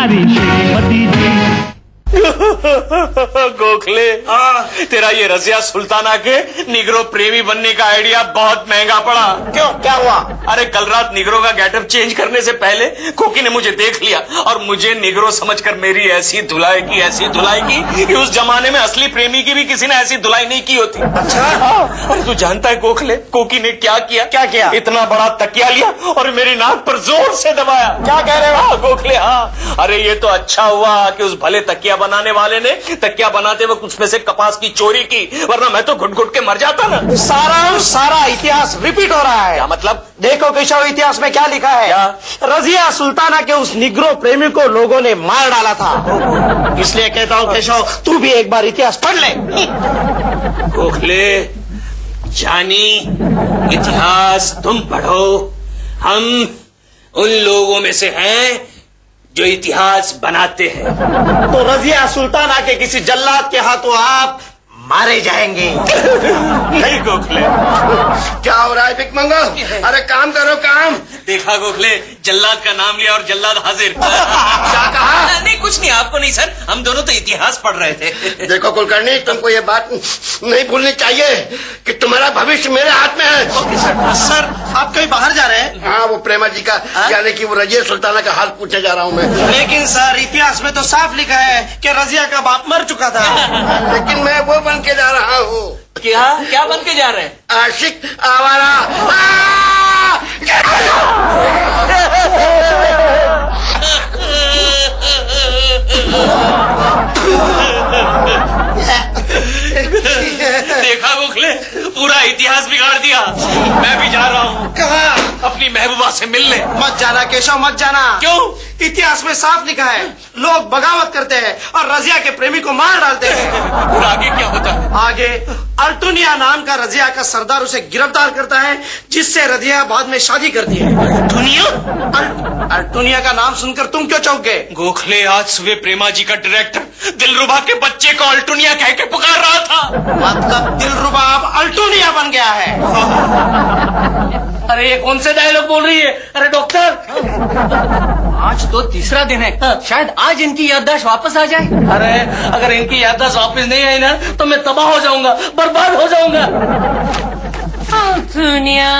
हमारी श्रीमती जी। गोखले, तेरा ये रजिया सुल्ताना के निग्रो प्रेमी बनने का आइडिया बहुत महंगा पड़ा। क्यों, क्या हुआ? अरे कल रात निग्रो का गेटअप चेंज करने से पहले कोकी ने मुझे देख लिया और मुझे निग्रो समझकर मेरी ऐसी धुलाई की कि उस जमाने में असली प्रेमी की भी किसी ने ऐसी धुलाई नहीं की होती। अच्छा? अरे तू जानता है गोखले, कोकी ने क्या किया? क्या किया? इतना बड़ा तकिया लिया और मेरी नाक पर जोर से दबाया। क्या कह रहे हो? गोखले, हाँ। अरे ये तो अच्छा हुआ कि उस भले तकिया बनाने वाले ने तकिया बनाते वक्त उसमें से कपास की चोरी की, वरना मैं तो घुट घुट के मर जाता ना। सारा इतिहास रिपीट हो रहा है। क्या मतलब? देखो केशव, इतिहास में क्या लिखा है। क्या? रजिया सुल्ताना के उस निग्रो प्रेमी को लोगों ने मार डाला था। इसलिए कहता हूँ केशव, तू भी एक बार इतिहास पढ़ ले। गोखले जानी, इतिहास तुम पढ़ो, हम उन लोगों में से हैं जो इतिहास बनाते हैं। तो रजिया सुल्ताना के किसी जल्लाद के हाथों आप मारे जाएंगे। नहीं गोखले। क्या हो रहा है भिकमंगो? अरे काम करो, काम। देखा गोखले, जल्लाद का नाम लिया और जल्लाद हाजिर। क्या कहा? नहीं कुछ नहीं, आपको नहीं सर, हम दोनों तो इतिहास पढ़ रहे थे। देखो कुलकर्णी, तुमको ये बात नहीं भूलनी चाहिए कि तुम्हारा भविष्य मेरे हाथ में है। Okay sir. सर, आप कहीं बाहर जा रहे हैं? हाँ, वो प्रेमा जी का, यानी कि वो रजिया सुल्ताना का हाल पूछने जा रहा हूँ मैं। लेकिन सर, इतिहास में तो साफ लिखा है कि रजिया का बाप मर चुका था। लेकिन मैं वो बन के जा रहा हूँ। क्या बन के जा रहे हैं? आशिक आवारा। देखा गोखले, पूरा इतिहास बिगाड़ दिया। मैं भी जा रहा हूँ। कहाँ? अपनी महबूबा से मिलने। मत जाना केशव, मत जाना। क्यों? इतिहास में साफ लिखा है, लोग बगावत करते हैं और रजिया के प्रेमी को मार डालते हैं। और आगे क्या होता है? आगे अल्टुनिया नाम का रजिया का सरदार उसे गिरफ्तार करता है, जिससे रजिया बाद में शादी करती है। अल्टुनिया का नाम सुनकर तुम क्यों चौंक गए? गोखले, आज सुबह प्रेमा जी का डायरेक्टर दिलरुबा के बच्चे को अल्टुनिया कह के पुकार रहा था। मतलब दिलरुबा अब अल्टुनिया बन गया है। अरे ये कौन से डायलॉग बोल रही है? अरे डॉक्टर, आज तो तीसरा दिन है, शायद आज इनकी याददाश्त वापस आ जाए। अरे अगर इनकी याददाश्त वापस नहीं आई ना तो मैं तबाह हो जाऊंगा, बर्बाद हो जाऊंगा। दुनिया।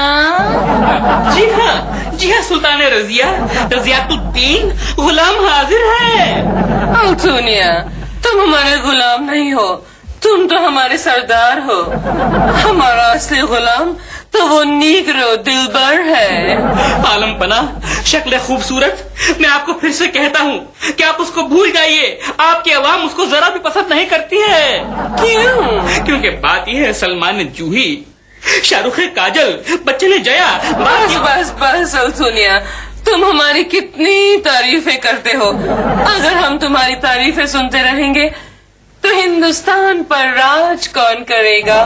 जी हाँ सुल्तान रजियातुद्दीन, गुलाम हाजिर है। दुनिया, तुम हमारे गुलाम नहीं हो, तुम तो हमारे सरदार हो। हमारा असली गुलाम तो वो नीग्रो दिलबर है। आलम पना, शक्ल खूबसूरत, मैं आपको फिर से कहता हूँ कि आप उसको भूल जाइए। आपकी आवाम उसको जरा भी पसंद नहीं करती है। क्यों? क्योंकि बात यह है, सलमान ने जूही, शाहरुख ने काजल, बच्चे ने जया। बस दुनिया, तुम हमारी कितनी तारीफें करते हो। अगर हम तुम्हारी तारीफें सुनते रहेंगे तो हिंदुस्तान पर राज कौन करेगा?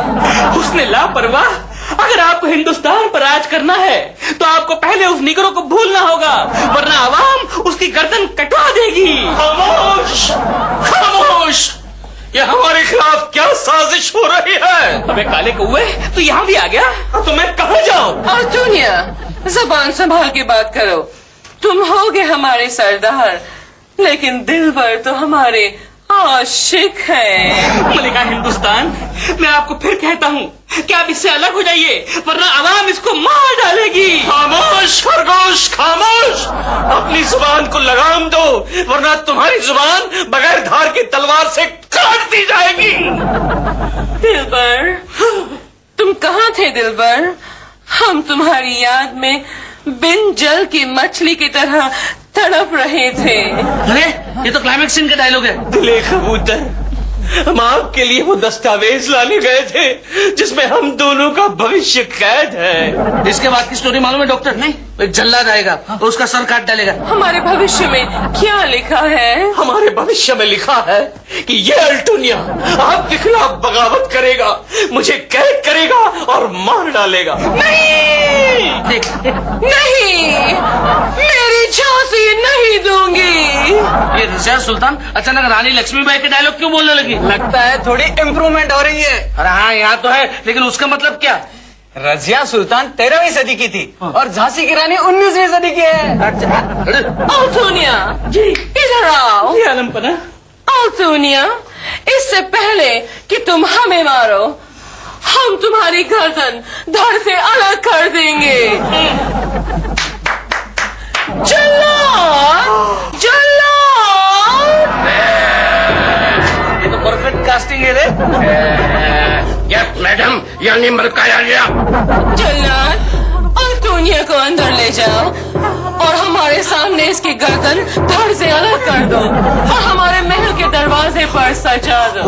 उसने लापरवाह, अगर आपको हिंदुस्तान पर राज करना है तो आपको पहले उस निगरों को भूलना होगा, वरना आवाम उसकी गर्दन कटवा देगी। खामोश, खामोश, ये हमारे खिलाफ क्या साजिश हो रही है? अबे काले कौवे, तू यहाँ भी आ गया? तो मैं कहाँ जाऊँ? अर्जुनिया, जबान संभाल के बात करो। तुम होगे हमारे सरदार, लेकिन दिलबर तो हमारे आशिक है। मलिका हिंदुस्तान, मैं आपको फिर कहता हूँ कि आप इससे अलग हो जाइए, वरना आवाम इसको मार डालेगी। खामोश खरगोश, खामोश, अपनी जुबान को लगाम दो, वरना तुम्हारी जुबान बगैर धार की तलवार से काट दी जाएगी। दिलबर, तुम कहाँ थे दिलबर? हम तुम्हारी याद में बिन जल की मछली की तरह तड़प रहे थे। अरे ये तो क्लाइमेक्स सीन का डायलॉग है। दिले कबूतर, हम आपके लिए वो दस्तावेज लाने गए थे जिसमें हम दोनों का भविष्य कैद है। इसके बाद की स्टोरी मालूम है डॉक्टर? नहीं, एक जल्लाद आएगा और उसका सर काट डालेगा। हमारे भविष्य में क्या लिखा है? हमारे भविष्य में लिखा है कि ये अल्टुनिया आपके खिलाफ बगावत करेगा, मुझे कैद करेगा और मार डालेगा। नहीं, नहीं, मेरी झांसी नहीं दूंगी। ये रजिया सुल्तान अचानक रानी लक्ष्मीबाई के डायलॉग क्यों बोलने लगी? लगता है थोड़ी इम्प्रूवमेंट हो रही है। अरे हाँ, यहाँ तो है, लेकिन उसका मतलब क्या? रजिया सुल्तान 13वीं सदी की थी और झांसी की रानी 19वीं सदी की है। अल्टुनिया जी, इधर पना। अल्तुनिया, इससे पहले कि तुम हमें मारो, हम तुम्हारी गर्दन धड़ से अलग कर देंगे। जल्लाद, जल्लाद। ये तो परफेक्ट कास्टिंग है रे। यस मैडम, यानी मरकाया गया। जल्लाद, अल्तुनिया को अंदर ले जाओ और हमारे सामने इसकी गर्दन धड़ से अलग कर दो और हमारे महल के दरवाजे पर सजा दो।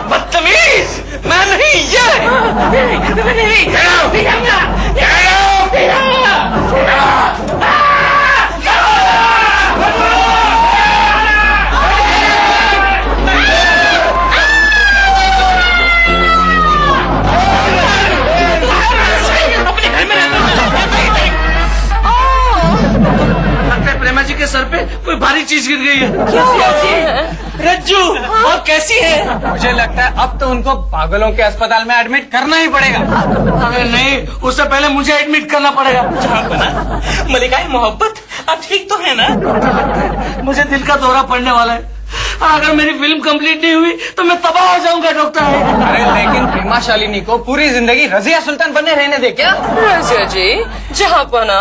बदतमीज, मैं नहीं, ये प्रेमा जी के सर पे कोई भारी चीज गिर गई है। क्या हुआ है? रज्जू, और कैसी है? मुझे लगता है अब तो उनको पागलों के अस्पताल में एडमिट करना ही पड़ेगा। अरे नहीं, उससे पहले मुझे एडमिट करना पड़ेगा। जहांपना, मलिकाए मोहब्बत, आप ठीक तो है ना? मुझे दिल का दौरा पड़ने वाला है। अगर मेरी फिल्म कंप्लीट नहीं हुई तो मैं तबाह हो जाऊंगा डॉक्टर। अरे लेकिन प्रेमा शालिनी को पूरी जिंदगी रजिया सुल्तान बने रहने दे क्या? रजिया जी, जहाँपना,